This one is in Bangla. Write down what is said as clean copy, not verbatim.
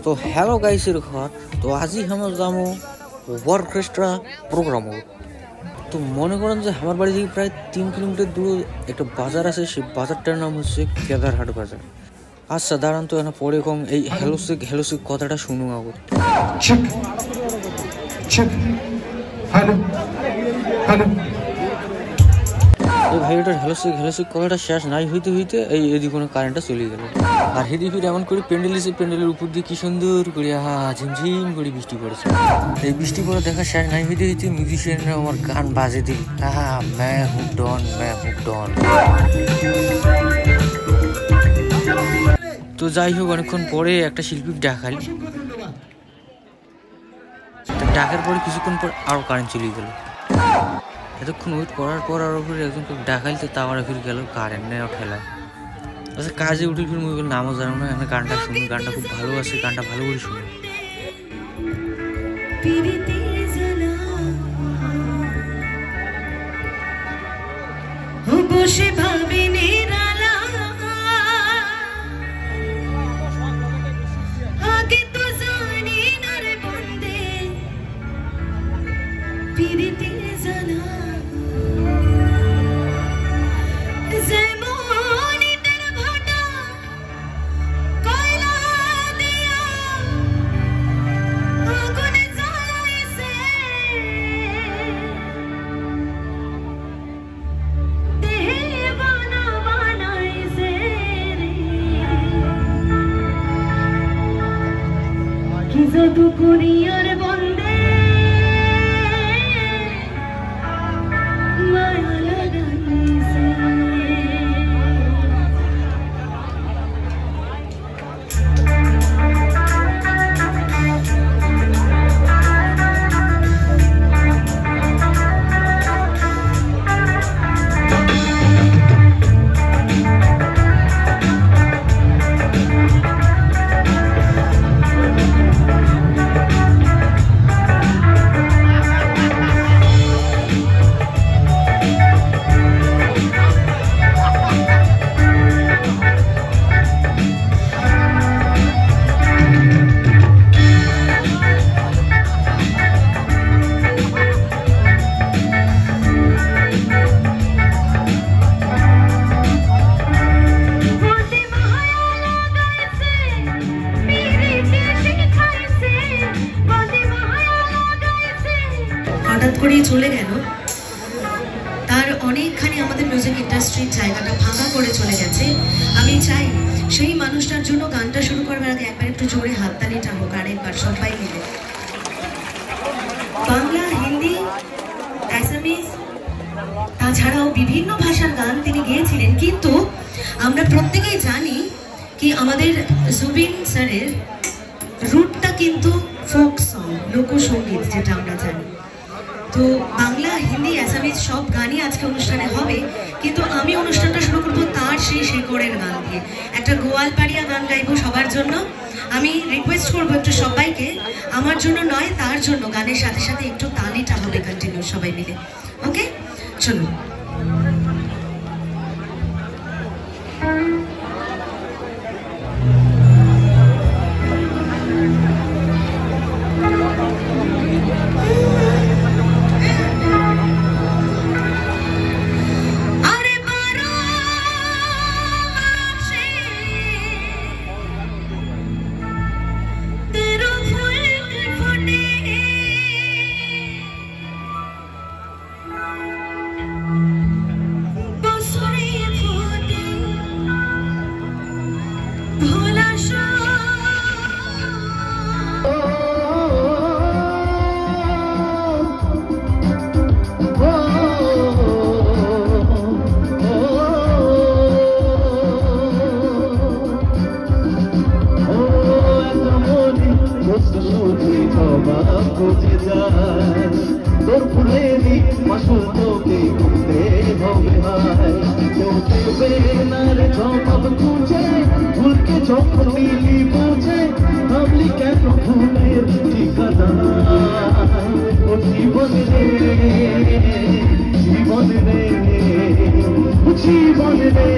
तो हेलो गाइस घर तो आज ही हम जामो ऑर्केस्ट्रा प्रोग्राम तो मन करें जो हमारे बाड़ी प्राय 3 किलोमीटर दूर एक बाजार आछे সেই বাজারটার নাম হচ্ছে কেদারহাট বাজার। আচ্ছা দাঁড়ান তো এখন পরে কম এই হেলোসিক কথাটা শুনুন আগো। চেক চেক হ্যালো হ্যালো এই ভাইটার হেলোসিক কথাটা শেষ নাই হইতে হইতে এই এদিকে কোনো কারেন্টটা চলে গেল আর হেদি ফিরে এমন করে প্যান্ডেলের উপর দিয়ে কি সুন্দর করে ঝিমঝিম করে বৃষ্টি পড়েছে। এই বৃষ্টি পড়ে দেখা শেষ নাই হইতে হইতে মিউজিশিয়ানরা আমার গান বাজে দিল मैं हूँ डॉन। তো যাই হোক অনেকক্ষণ পরে একটা শিল্পী ডাকাল, ডাকার পরে কিছুক্ষণ পর আরো কারেন্ট চলে গেল। এতক্ষণ ওয়েট করার পর আরো ফিরে একজনকে ডাকাইতে তাওয়ারা ফিরে গেল কারেন্ট নেই ঠেলায়। আচ্ছা কাজে উঠে ফিরে মুই নামও জানো না, এখানে গানটা শুনি, গানটা খুব ভালো আছে, গানটা ভালো করে শুনি। বসে ভাবে নিরালা আগে তো জানি না রে বন্দে পিরিতে জানা যেমনি তের ভাটা কয়লা দিয়া আগুনে জ্বালাইছে জাদু করিয়ার বন্দে মায়া লাগাইছে। হঠাৎ করেই চলে গেল, তার অনেকখানি আমাদের মিউজিক ইন্ডাস্ট্রির জায়গাটা ভাঙা করে চলে গেছে। আমি চাই সেই মানুষটার জন্য গানটা শুরু করবার আগে একবার একটু জোরে হাততালিটা হোক আরেকবার সবাই মিলে। বাংলা, হিন্দি, অ্যাসামিজ তাছাড়াও বিভিন্ন ভাষার গান তিনি গেয়েছিলেন, কিন্তু আমরা প্রত্যেকেই জানি কি আমাদের জুবিন স্যারের রুটটা কিন্তু ফোক সং, লোকসঙ্গীত যেটা আমরা জানি। তো বাংলা, হিন্দি, অ্যাসামিজ সব গানই আজকে অনুষ্ঠানে হবে, কিন্তু আমি অনুষ্ঠানটা শুরু করবো তার সেই শেকড়ের গান দিয়ে। একটা গোয়ালপাড়িয়া গান গাইবো সবার জন্য। আমি রিকোয়েস্ট করবো একটু সবাইকে, আমার জন্য নয় তার জন্য, গানের সাথে সাথে একটু তালিটা হবে কন্টিনিউ সবাই মিলে। ওকে চলুন। তোর ফুলেরি মাসুল তোকে ঘুরতে হবে হায় কেউ দেখবে না রে জবাব খুঁজে ভুলকে যখন মিলি বোঝে ভাবলি কেন ভুলের ঠিকানা ও জীবন রে জীবন রে জীবন রে